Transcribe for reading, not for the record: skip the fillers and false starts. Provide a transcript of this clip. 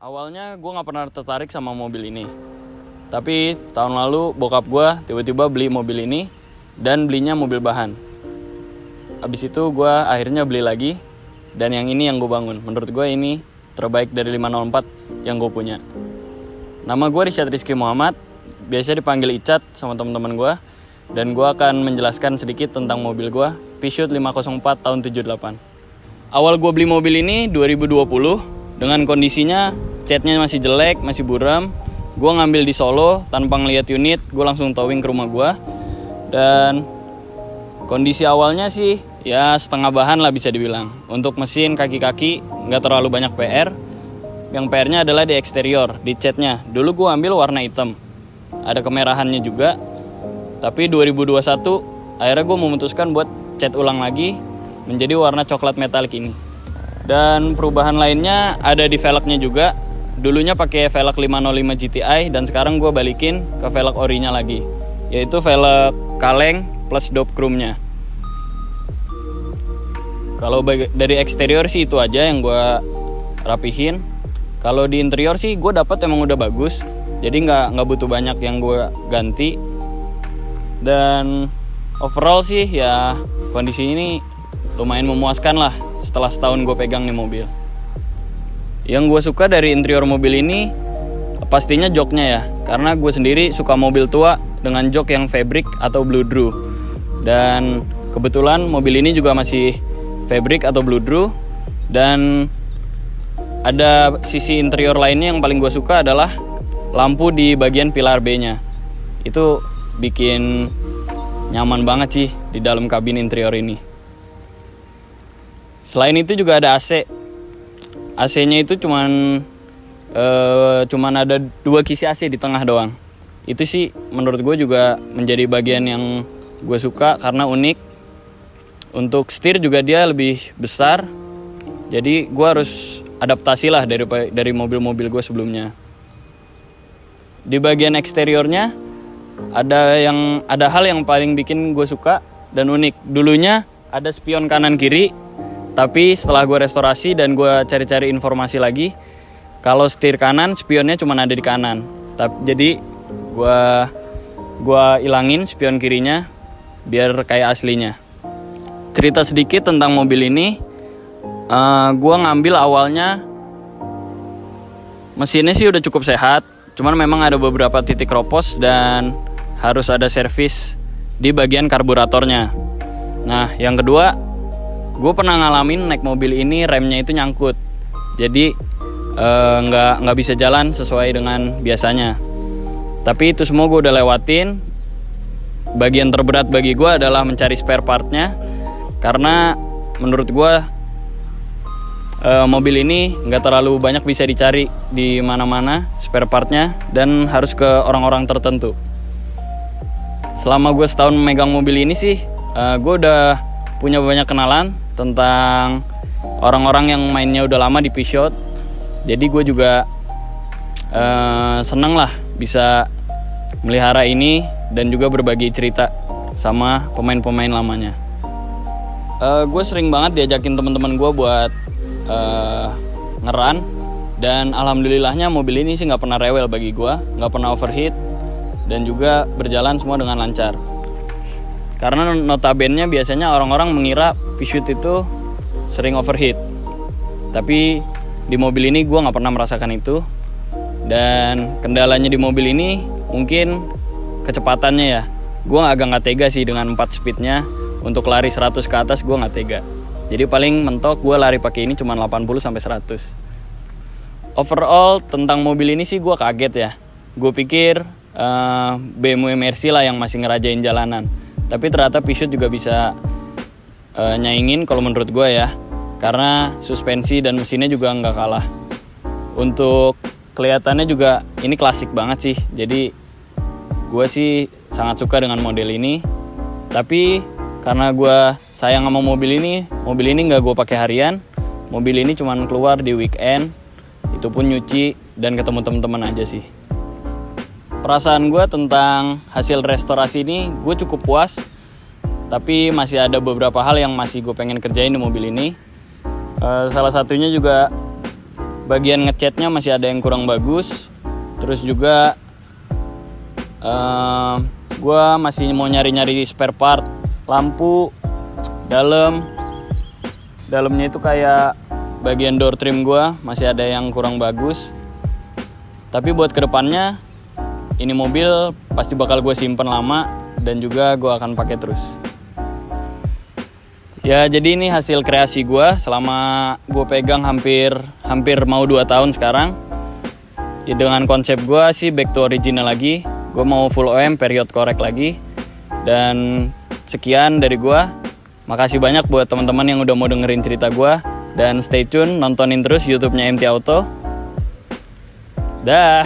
Awalnya gue gak pernah tertarik sama mobil ini. Tapi tahun lalu bokap gue tiba-tiba beli mobil ini dan belinya mobil bahan. Abis itu gue akhirnya beli lagi dan yang ini yang gue bangun. Menurut gue ini terbaik dari 504 yang gue punya. Nama gue Risyad Rizky Muhammad, biasa dipanggil Icat sama teman-teman gue. Dan gue akan menjelaskan sedikit tentang mobil gue, Peugeot 504 tahun 78. Awal gue beli mobil ini 2020 dengan kondisinya catnya masih jelek, masih buram. Gue ngambil di Solo tanpa ngeliat unit, gue langsung towing ke rumah gue. Dan kondisi awalnya sih ya setengah bahan lah bisa dibilang. Untuk mesin kaki-kaki nggak terlalu banyak PR. Yang PR-nya adalah di eksterior, di catnya. Dulu gue ambil warna hitam, ada kemerahannya juga. Tapi 2021 akhirnya gue memutuskan buat cat ulang lagi menjadi warna coklat metalik ini. Dan perubahan lainnya ada di velgnya juga. Dulunya pakai velg 505 GTI dan sekarang gue balikin ke velg orinya lagi, yaitu velg kaleng plus dop chrome-nya. Kalau dari eksterior sih itu aja yang gue rapihin. Kalau di interior sih gue dapat emang udah bagus, jadi nggak butuh banyak yang gue ganti. Dan overall sih ya kondisi ini lumayan memuaskan lah setelah setahun gue pegang nih mobil. Yang gue suka dari interior mobil ini pastinya joknya ya, karena gue sendiri suka mobil tua dengan jok yang fabric atau blue drew. Dan kebetulan mobil ini juga masih fabric atau blue drew. Dan ada sisi interior lainnya yang paling gue suka adalah lampu di bagian pilar B-nya. Itu bikin nyaman banget sih di dalam kabin interior ini. Selain itu juga ada AC. AC-nya itu cuman ada 2 kisi AC di tengah doang. Itu sih menurut gue juga menjadi bagian yang gue suka karena unik. Untuk setir juga dia lebih besar. Jadi gue harus adaptasi lah dari mobil-mobil gue sebelumnya. Di bagian eksteriornya ada hal yang paling bikin gue suka dan unik. Dulunya ada spion kanan kiri, tapi setelah gue restorasi dan gue cari-cari informasi lagi, kalau setir kanan spionnya cuma ada di kanan. Jadi gue ilangin spion kirinya biar kayak aslinya. Cerita sedikit tentang mobil ini. Gue ngambil awalnya mesinnya sih udah cukup sehat, cuman memang ada beberapa titik kropos dan harus ada servis di bagian karburatornya. Nah, yang kedua, gue pernah ngalamin naik mobil ini remnya itu nyangkut, jadi nggak bisa jalan sesuai dengan biasanya. Tapi itu semua gue udah lewatin. Bagian terberat bagi gue adalah mencari spare partnya, karena menurut gue mobil ini nggak terlalu banyak bisa dicari di mana-mana spare partnya dan harus ke orang-orang tertentu. Selama gue setahun memegang mobil ini sih, gue udah punya banyak kenalan tentang orang-orang yang mainnya udah lama di Peugeot. Jadi gue juga seneng lah bisa melihara ini dan juga berbagi cerita sama pemain-pemain lamanya. Gue sering banget diajakin teman-teman gue buat ngeran, dan alhamdulillahnya mobil ini sih nggak pernah rewel bagi gue, nggak pernah overheat dan juga berjalan semua dengan lancar. Karena notabene biasanya orang-orang mengira Peugeot itu sering overheat, tapi di mobil ini gue nggak pernah merasakan itu. Dan kendalanya di mobil ini mungkin kecepatannya ya. Gue agak nggak tega sih dengan 4 speednya. Untuk lari 100 ke atas gue nggak tega. Jadi paling mentok gue lari pakai ini cuma 80-100. Overall tentang mobil ini sih gue kaget ya. Gue pikir BMW Mercy lah yang masih ngerajain jalanan. Tapi ternyata Peugeot juga bisa nyaingin kalau menurut gue ya. Karena suspensi dan mesinnya juga nggak kalah. Untuk kelihatannya juga ini klasik banget sih. Jadi gue sih sangat suka dengan model ini. Tapi karena gue sayang sama mobil ini nggak gue pakai harian. Mobil ini cuman keluar di weekend, itu pun nyuci dan ketemu teman-teman aja sih. Perasaan gue tentang hasil restorasi ini, gue cukup puas. Tapi masih ada beberapa hal yang masih gue pengen kerjain di mobil ini. Salah satunya juga bagian ngecatnya masih ada yang kurang bagus. Terus juga gue masih mau nyari-nyari spare part lampu dalamnya itu kayak bagian door trim gue masih ada yang kurang bagus. Tapi buat kedepannya ini mobil pasti bakal gue simpen lama dan juga gue akan pakai terus. Ya jadi ini hasil kreasi gue selama gue pegang hampir mau 2 tahun sekarang. Ya dengan konsep gue sih back to original lagi. Gue mau full OM period korek lagi. Dan sekian dari gue. Makasih banyak buat teman-teman yang udah mau dengerin cerita gue. Dan stay tune nontonin terus YouTube-nya MT Auto. Dah.